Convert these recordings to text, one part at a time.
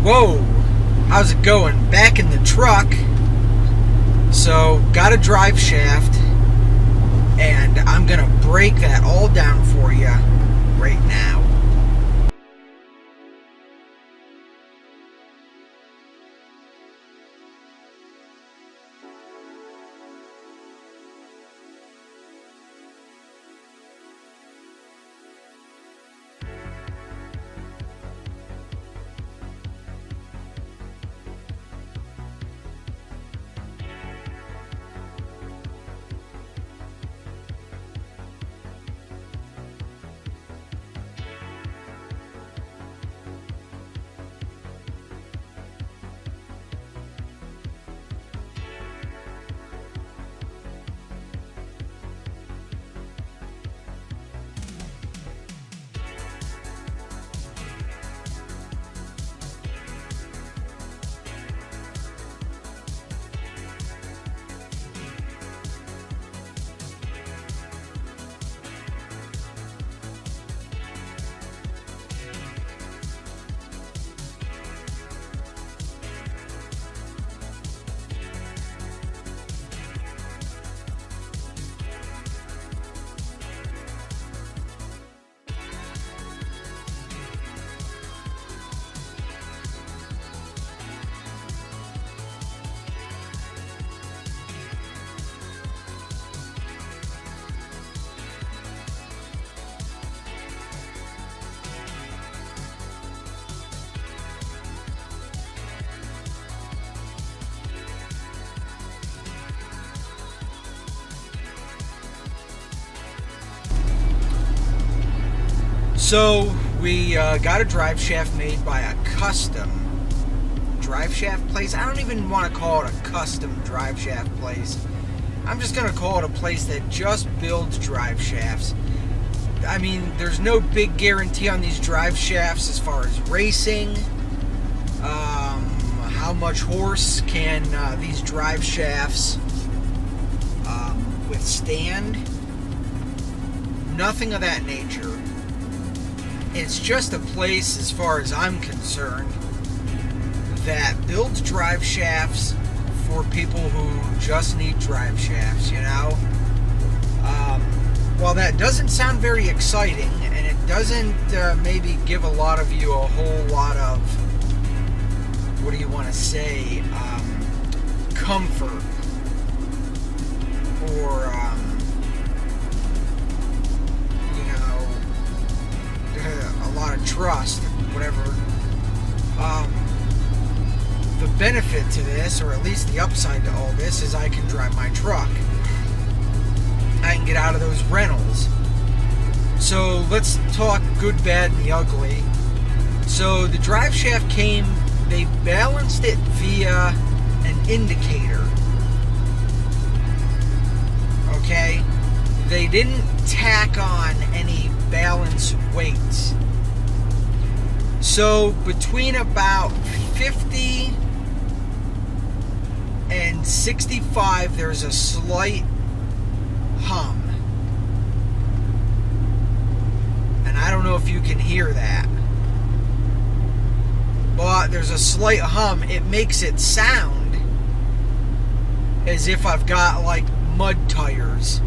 Whoa, how's it going? Back in the truck. So, got a drive shaft, and I'm gonna break that all down for you right now. So, we got a drive shaft made by a custom drive shaft place. I don't even want to call it a custom drive shaft place. I'm just going to call it a place that just builds drive shafts. I mean, there's no big guarantee on these drive shafts as far as racing. How much horse can these drive shafts withstand? Nothing of that nature. It's just a place, as far as I'm concerned, that builds drive shafts for people who just need drive shafts, you know? While that doesn't sound very exciting, and it doesn't maybe give a lot of you a whole lot of, what do you want to say, comfort, or, a lot of trust, whatever. The benefit to this, or at least the upside to all this, is I can drive my truck. I can get out of those rentals. So let's talk good, bad, and the ugly. So the drive shaft came, they balanced it via an indicator. Okay? They didn't tack on any balance weights. So between about 50 and 65, there's a slight hum. And I don't know if you can hear that, but there's a slight hum. It makes it sound as if I've got like mud tires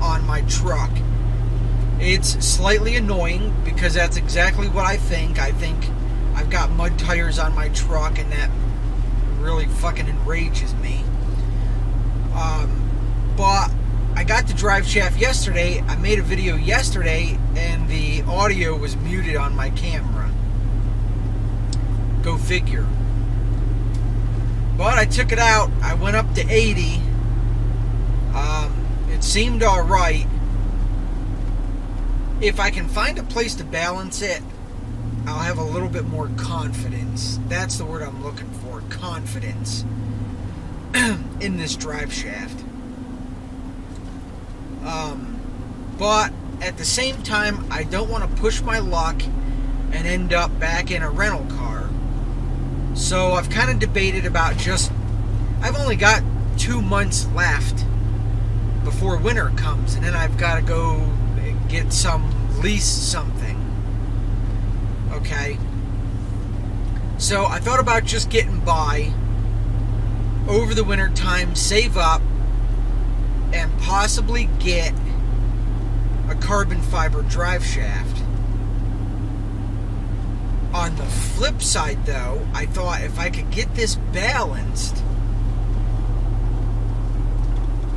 on my truck. It's slightly annoying because that's exactly what I think. I think I've got mud tires on my truck, and that really fucking enrages me. But I got the drive shaft yesterday. I made a video yesterday, and the audio was muted on my camera. Go figure. But I took it out. I went up to 80. It seemed alright. If I can find a place to balance it, I'll have a little bit more confidence. That's the word I'm looking for. Confidence. In this drive shaft. But at the same time, I don't want to push my luck and end up back in a rental car. So I've kind of debated about I've only got 2 months left before winter comes, and then I've got to go lease something. Okay? So I thought about just getting by over the winter time, save up, and possibly get a carbon fiber drive shaft. On the flip side, though, I thought if I could get this balanced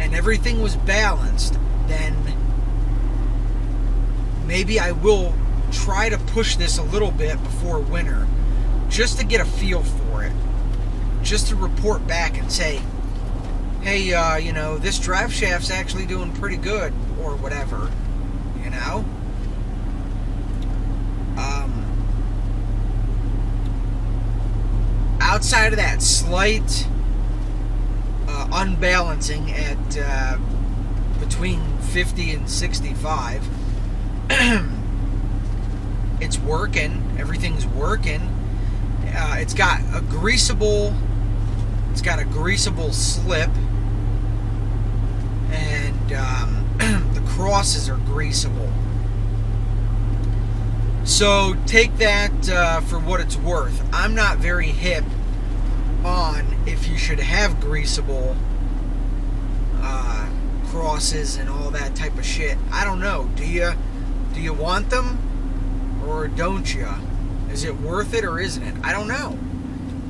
and everything was balanced, then maybe I will try to push this a little bit before winter, just to get a feel for it, just to report back and say, hey, this drive shaft's actually doing pretty good, or whatever, you know? Outside of that slight unbalancing at between 50 and 65, it's working. Everything's working. It's got a greasable slip, and the crosses are greasable. So take that for what it's worth. I'm not very hip on if you should have greasable crosses and all that type of shit. I don't know. Do you want them or don't you? Is it worth it or isn't it? I don't know.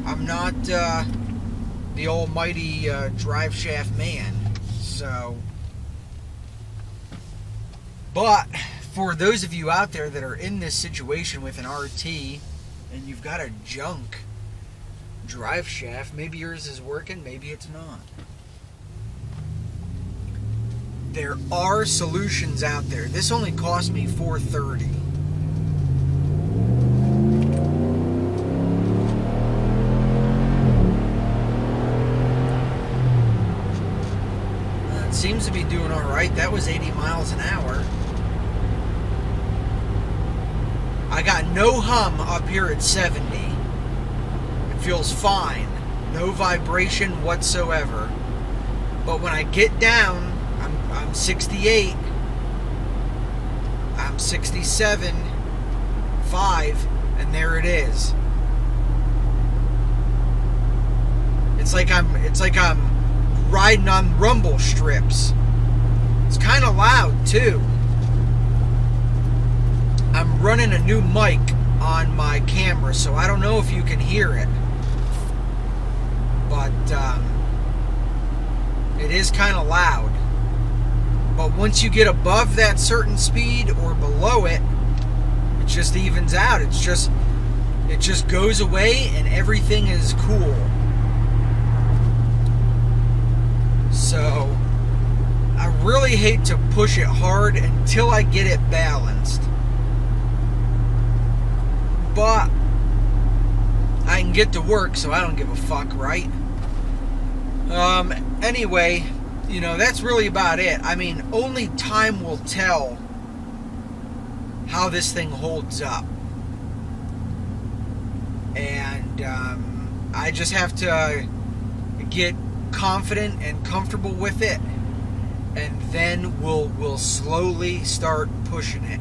I'm not the almighty drive shaft man. So, but for those of you out there that are in this situation with an RT and you've got a junk drive shaft, maybe yours is working, maybe it's not. There are solutions out there. This only cost me $430. It seems to be doing all right. That was 80 miles an hour. I got no hum up here at 70. It feels fine. No vibration whatsoever. But when I get down, I'm 68. I'm 67. 5. And there it is. It's like I'm riding on rumble strips. It's kind of loud too. I'm running a new mic on my camera, so I don't know if you can hear it. But it is kind of loud. But once you get above that certain speed or below it, it just evens out. It just goes away and everything is cool. So I really hate to push it hard until I get it balanced. But I can get to work, so I don't give a fuck, right? Anyway, that's really about it. I mean, only time will tell how this thing holds up. And I just have to get confident and comfortable with it, and then we'll slowly start pushing it.